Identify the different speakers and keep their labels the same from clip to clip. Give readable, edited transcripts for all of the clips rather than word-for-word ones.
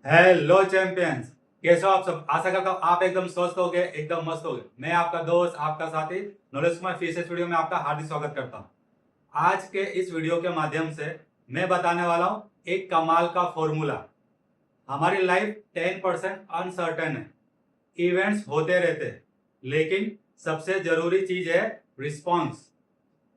Speaker 1: Hello champions. कैसे हो आप सब? आशा करता हूँ आप एकदम स्वस्थ हो गए, एकदम मस्त हो गए। मैं आपका दोस्त, आपका साथी नॉलेज कुमार फिर से इस वीडियो में आपका हार्दिक स्वागत करता हूँ। आज के इस वीडियो के माध्यम से मैं बताने वाला हूँ एक कमाल का फॉर्मूला। हमारी लाइफ 10% अनसर्टेन है, इवेंट्स होते रहते हैं, लेकिन सबसे जरूरी चीज है रिस्पॉन्स।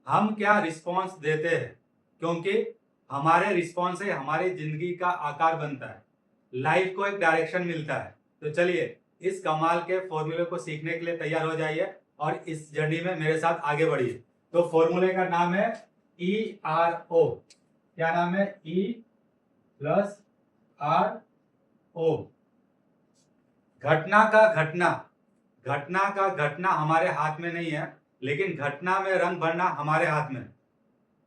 Speaker 1: हम क्या रिस्पॉन्स देते हैं, क्योंकि हमारे रिस्पॉन्स से हमारी जिंदगी का आकार बनता है, लाइफ को एक डायरेक्शन मिलता है। तो चलिए इस कमाल के फॉर्मूले को सीखने के लिए तैयार हो जाइए और इस जर्नी में मेरे साथ आगे बढ़िए। तो फॉर्मूले का नाम है ERO। क्या नाम है? E+RO। घटना का घटना, घटना का घटना हमारे हाथ में नहीं है, लेकिन घटना में रंग भरना हमारे हाथ में।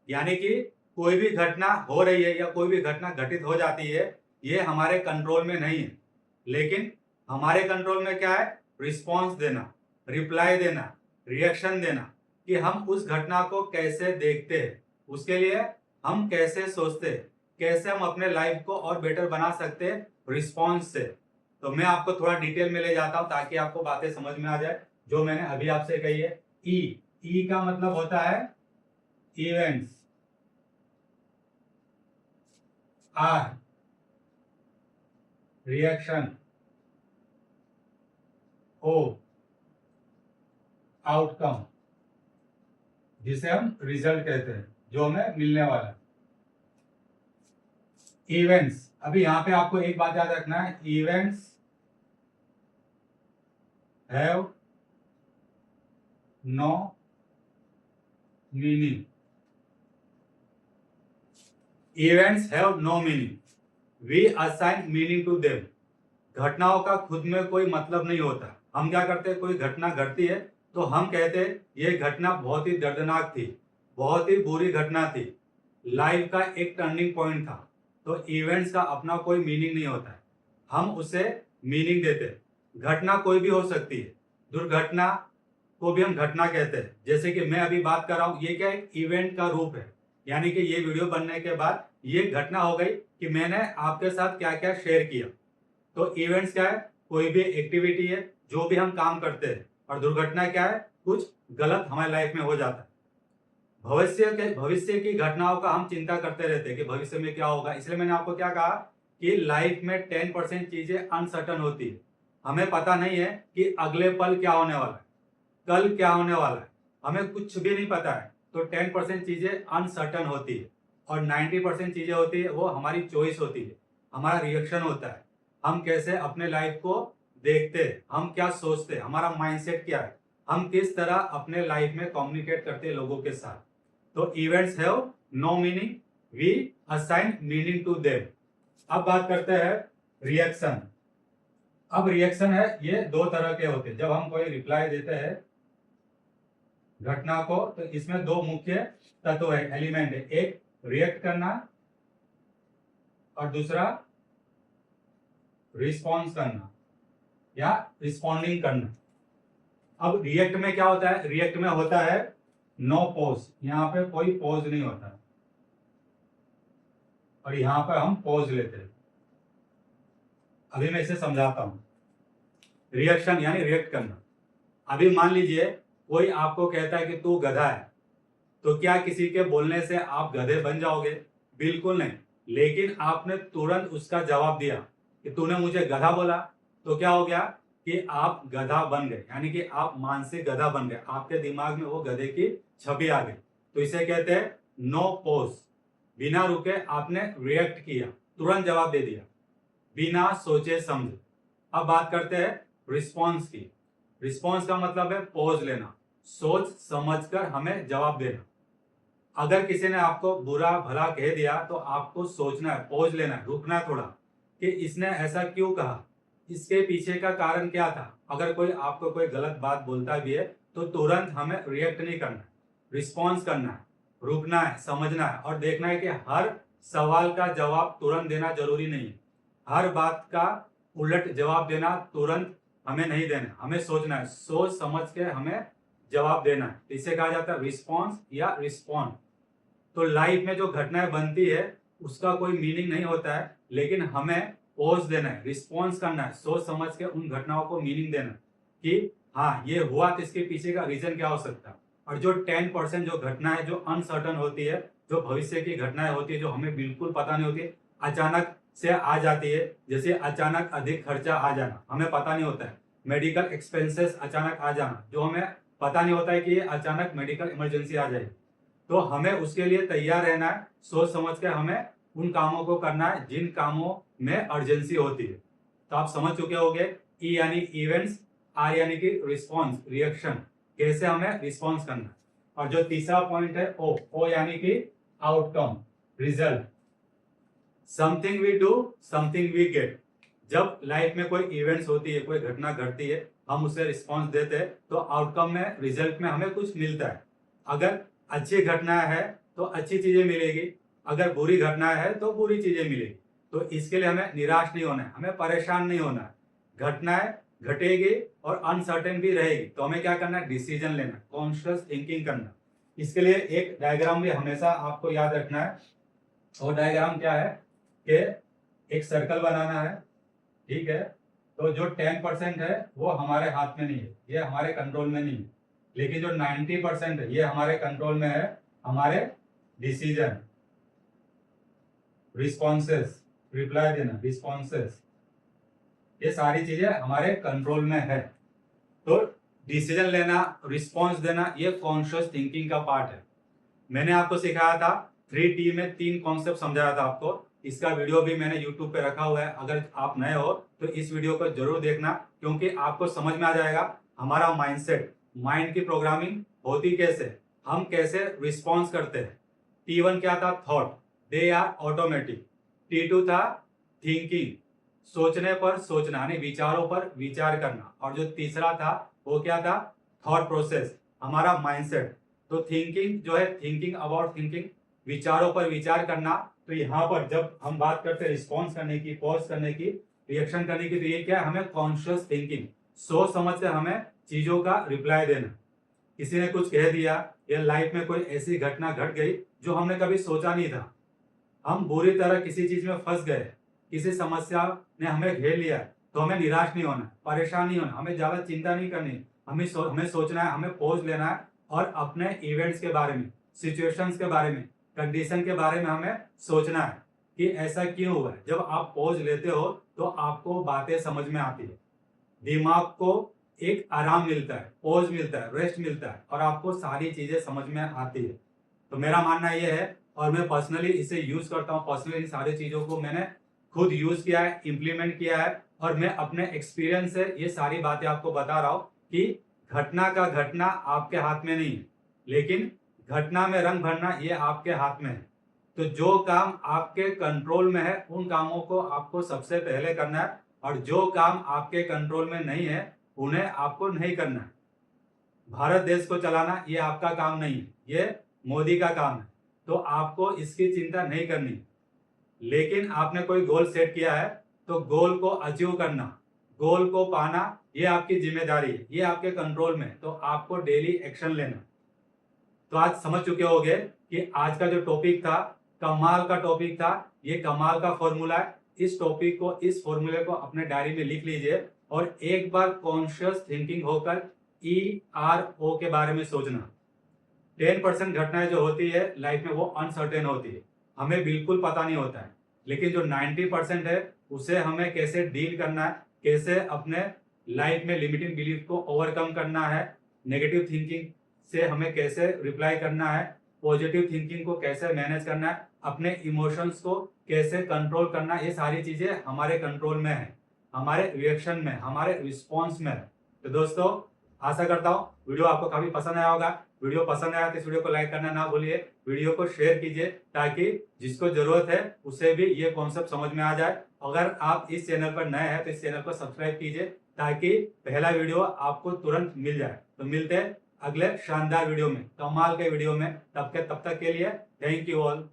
Speaker 1: यानी कि कोई भी घटना हो रही है या कोई भी घटना घटित हो जाती है, ये हमारे कंट्रोल में नहीं है, लेकिन हमारे कंट्रोल में क्या है? रिस्पॉन्स देना, रिप्लाई देना, रिएक्शन देना, कि हम उस घटना को कैसे देखते हैं, उसके लिए हम कैसे सोचते हैं, कैसे हम अपने लाइफ को और बेटर बना सकते हैं रिस्पॉन्स से। तो मैं आपको थोड़ा डिटेल में ले जाता हूं ताकि आपको बातें समझ में आ जाए जो मैंने अभी आपसे कही है। ई का मतलब होता है events, R reaction, O outcome, जिसे हम रिजल्ट कहते हैं, जो हमें मिलने वाला है। इवेंट्स, अभी यहां पे आपको एक बात याद रखना है, events have no meaning. Events have no meaning, we assign meaning to them. घटनाओं का खुद में कोई मतलब नहीं होता। हम क्या करते हैं, कोई घटना घटती है तो हम कहते हैं ये घटना बहुत ही दर्दनाक थी, बहुत ही बुरी घटना थी, लाइफ का एक टर्निंग पॉइंट था। तो इवेंट्स का अपना कोई मीनिंग नहीं होता है, हम उसे मीनिंग देते हैं। घटना कोई भी हो सकती है, दुर्घटना को भी हम घटना कहते हैं। जैसे कि मैं अभी बात कर रहा हूँ, ये क्या एक इवेंट का रूप है। यानी कि ये वीडियो बनने के बाद ये घटना हो गई कि मैंने आपके साथ क्या क्या शेयर किया। तो इवेंट्स क्या है? कोई भी एक्टिविटी है, जो भी हम काम करते हैं। और दुर्घटना क्या है? कुछ गलत हमारी लाइफ में हो जाता है। भविष्य की घटनाओं का हम चिंता करते रहते हैं कि भविष्य में क्या होगा। इसलिए मैंने आपको क्या कहा कि लाइफ में 10% चीजें अनसर्टन होती है। हमें पता नहीं है कि अगले पल क्या होने वाला है, कल क्या होने वाला है, हमें कुछ भी नहीं पता है। तो 10% चीजें अनसर्टन होती है और 90% चीजें होती है वो हमारी चॉइस होती है, हमारा रिएक्शन होता है। हम कैसे अपने लाइफ को देखते हैं, हम क्या सोचते हैं, हमारा माइंडसेट क्या है, हम किस तरह अपने लाइफ में कम्युनिकेट करते हैं लोगों के साथ। तो events have no meaning, we assign meaning to them. अब बात करते हैं रिएक्शन। अब रिएक्शन है, ये दो तरह के होते हैं। जब हम कोई रिप्लाई देते हैं घटना को, तो इसमें दो मुख्य तत्व है, एलिमेंट है। एक रिएक्ट करना और दूसरा रिस्पॉन्स करना या रिस्पॉन्डिंग करना। अब रिएक्ट में क्या होता है? रिएक्ट में होता है नो पॉज, यहाँ पे कोई पॉज नहीं होता और यहाँ पर हम पॉज लेते हैं। अभी मैं इसे समझाता हूं। रिएक्शन यानी रिएक्ट करना। अभी मान लीजिए कोई आपको कहता है कि तू गधा है, तो क्या किसी के बोलने से आप गधे बन जाओगे? बिल्कुल नहीं। लेकिन आपने तुरंत उसका जवाब दिया कि तूने मुझे गधा बोला, तो क्या हो गया कि आप गधा बन गए, यानी कि आप मानसिक गधा बन गए, आपके दिमाग में वो गधे की छवि आ गई। तो इसे कहते हैं नो पॉज। बिना रुके आपने रिएक्ट किया, तुरंत जवाब दे दिया, बिना सोचे समझे। अब बात करते हैं रिस्पॉन्स की। रिस्पॉन्स का मतलब है पॉज लेना, सोच समझकर हमें जवाब देना। अगर किसी ने आपको बुरा भला कह दिया तो आपको सोचना है, पॉज लेना है, रुकना है थोड़ा, कि इसने ऐसा क्यों कहा, इसके पीछे का कारण क्या था। अगर कोई आपको कोई गलत बात बोलता भी है तो तुरंत हमें रिएक्ट नहीं करना है, रिस्पॉन्स करना है, रुकना है, समझना है और देखना है कि हर सवाल का जवाब तुरंत देना जरूरी नहीं है। हर बात का उलट जवाब देना तुरंत हमें नहीं देना, हमें सोचना है, सोच समझ के हमें जवाब देना है। इसे कहा जाता है रिस्पॉन्स या रिस्पॉन्ड। तो लाइफ में जो घटनाएं बनती है उसका कोई मीनिंग नहीं होता है, लेकिन हमें पॉज देना है, रिस्पॉन्स करना है, सोच समझ के उन घटनाओं को मीनिंग देना कि हाँ ये हुआ तो इसके पीछे का रीजन क्या हो सकता है। और जो 10% जो घटना है जो अनसर्टन होती है, जो भविष्य की घटनाएं होती है, जो हमें बिल्कुल पता नहीं होती, अचानक से आ जाती है, जैसे अचानक अधिक खर्चा आ जाना, हमें पता नहीं होता है, मेडिकल एक्सपेंसेस अचानक आ जाना, जो हमें पता नहीं होता है कि ये अचानक मेडिकल इमरजेंसी आ जाए, तो हमें उसके लिए तैयार रहना है, सोच समझ के हमें उन कामों को करना है जिन कामों में अर्जेंसी होती है। तो आप समझ चुके होंगे, ई यानी इवेंट्स, आर यानी कि रिस्पॉन्स, रिएक्शन, कैसे हमें रिस्पॉन्स करना है। और जो तीसरा पॉइंट है ओ यानी कि outcome, result, something we do something we get. जब लाइफ में कोई इवेंट्स होती है, कोई घटना घटती है, हम उसे रिस्पॉन्स देते हैं तो आउटकम में, रिजल्ट में हमें कुछ मिलता है। अगर अच्छी घटना है तो अच्छी चीजें मिलेगी, अगर बुरी घटना है तो बुरी चीजें मिलेगी। तो इसके लिए हमें निराश नहीं होना है, हमें परेशान नहीं होना है। घटनाएं घटेगी और अनसर्टेन भी रहेगी, तो हमें क्या करना है, डिसीजन लेना, कॉन्शियस थिंकिंग करना। इसके लिए एक डायग्राम भी हमेशा आपको याद रखना है। और डायग्राम क्या है कि एक सर्कल बनाना है, ठीक है। तो जो 10% है वो हमारे हाथ में नहीं है, ये हमारे कंट्रोल में नहीं है, लेकिन जो 90% है ये हमारे कंट्रोल में है। हमारे डिसीजन, रिस्पॉन्सेस, रिप्लाई देना, रिस्पॉन्सेस, ये सारी चीजें हमारे कंट्रोल में है। तो डिसीजन लेना, रिस्पॉन्स देना, ये कॉन्शियस थिंकिंग का पार्ट है। मैंने आपको सिखाया था 3T में 3 कॉन्सेप्ट समझाया था आपको। इसका वीडियो भी मैंने YouTube पे रखा हुआ है, अगर आप नए हो तो इस वीडियो को जरूर देखना, क्योंकि आपको समझ में आ जाएगा हमारा माइंडसेट, माइंड की प्रोग्रामिंग होती कैसे, हम कैसे रिस्पॉन्स करते हैं। T1 क्या था, thought, they are automatic. T2 था थिंकिंग, सोचने पर सोचना, यानी विचारों पर विचार करना। और जो तीसरा था वो क्या था, थॉट प्रोसेस, हमारा माइंडसेट। तो थिंकिंग जो है, थिंकिंग अबाउट थिंकिंग, विचारों पर विचार करना। तो यहाँ पर जब हम बात करते हैं रिस्पॉन्स करने की, पॉज करने की, रिएक्शन करने की, तो ये क्या है, हमें कॉन्शियस थिंकिंग, सोच समझ कर हमें चीजों का रिप्लाई देना। किसी ने कुछ कह दिया या लाइफ में कोई ऐसी घटना घट गई जो हमने कभी सोचा नहीं था, हम बुरी तरह किसी चीज में फंस गए, किसी समस्या ने हमें घेर लिया, तो हमें निराश नहीं होना, परेशान नहीं होना, हमें ज्यादा चिंता नहीं करनी। हमें सोचना है, हमें पॉज लेना है और अपने इवेंट्स के बारे में, सिचुएशंस के बारे में, कंडीशन के बारे में हमें सोचना है कि ऐसा क्यों हुआ है। जब आप पॉज लेते हो तो आपको बातें समझ में आती है, दिमाग को एक आराम मिलता है, पॉज मिलता है, रेस्ट मिलता है, और आपको सारी चीजें समझ में आती है। तो मेरा मानना यह है, और मैं पर्सनली इसे यूज करता हूँ, पर्सनली इन सारी चीजों को मैंने खुद यूज किया है, इंप्लीमेंट किया है, और मैं अपने एक्सपीरियंस से ये सारी बातें आपको बता रहा हूँ कि घटना का घटना आपके हाथ में नहीं है, लेकिन घटना में रंग भरना ये आपके हाथ में है। तो जो काम आपके कंट्रोल में है उन कामों को आपको सबसे पहले करना है, और जो काम आपके कंट्रोल में नहीं है उन्हें आपको नहीं करना है। भारत देश को चलाना ये आपका काम नहीं है, ये मोदी का काम है, तो आपको इसकी चिंता नहीं करनी। लेकिन आपने कोई गोल सेट किया है तो गोल को अचीव करना, गोल को पाना, ये आपकी जिम्मेदारी है, ये आपके कंट्रोल में, तो आपको डेली एक्शन लेना। तो आज समझ चुके होंगे कि आज का जो टॉपिक था, कमाल का टॉपिक था, ये कमाल का फॉर्मूला है। इस टॉपिक को, इस फॉर्मूले को अपने डायरी में लिख लीजिए और एक बार कॉन्शियस थिंकिंग होकर ERO के बारे में सोचना। 10% घटनाएं जो होती है लाइफ में वो अनसर्टेन होती है, हमें बिल्कुल पता नहीं होता है, लेकिन जो 90% है उसे हमें कैसे डील करना है, कैसे अपने लाइफ में लिमिटिंग बिलीफ को ओवरकम करना है, नेगेटिव थिंकिंग से हमें कैसे रिप्लाई करना है, पॉजिटिव थिंकिंग को कैसे मैनेज करना है, अपने इमोशंस को कैसे कंट्रोल करना है, ये सारी चीजें हमारे कंट्रोल में है, हमारे रिएक्शन में, हमारे रिस्पॉन्स में है। तो दोस्तों, आशा करता हूँ वीडियो आपको काफी पसंद आया होगा। वीडियो पसंद आया तो इस वीडियो को लाइक करना ना भूलिए, वीडियो को शेयर कीजिए, ताकि जिसको जरूरत है उसे भी ये कॉन्सेप्ट समझ में आ जाए। अगर आप इस चैनल पर नए हैं तो इस चैनल को सब्सक्राइब कीजिए, ताकि पहला वीडियो आपको तुरंत मिल जाए। तो मिलते हैं अगले शानदार वीडियो में, कमाल के वीडियो में। तब तक के लिए थैंक यू ऑल।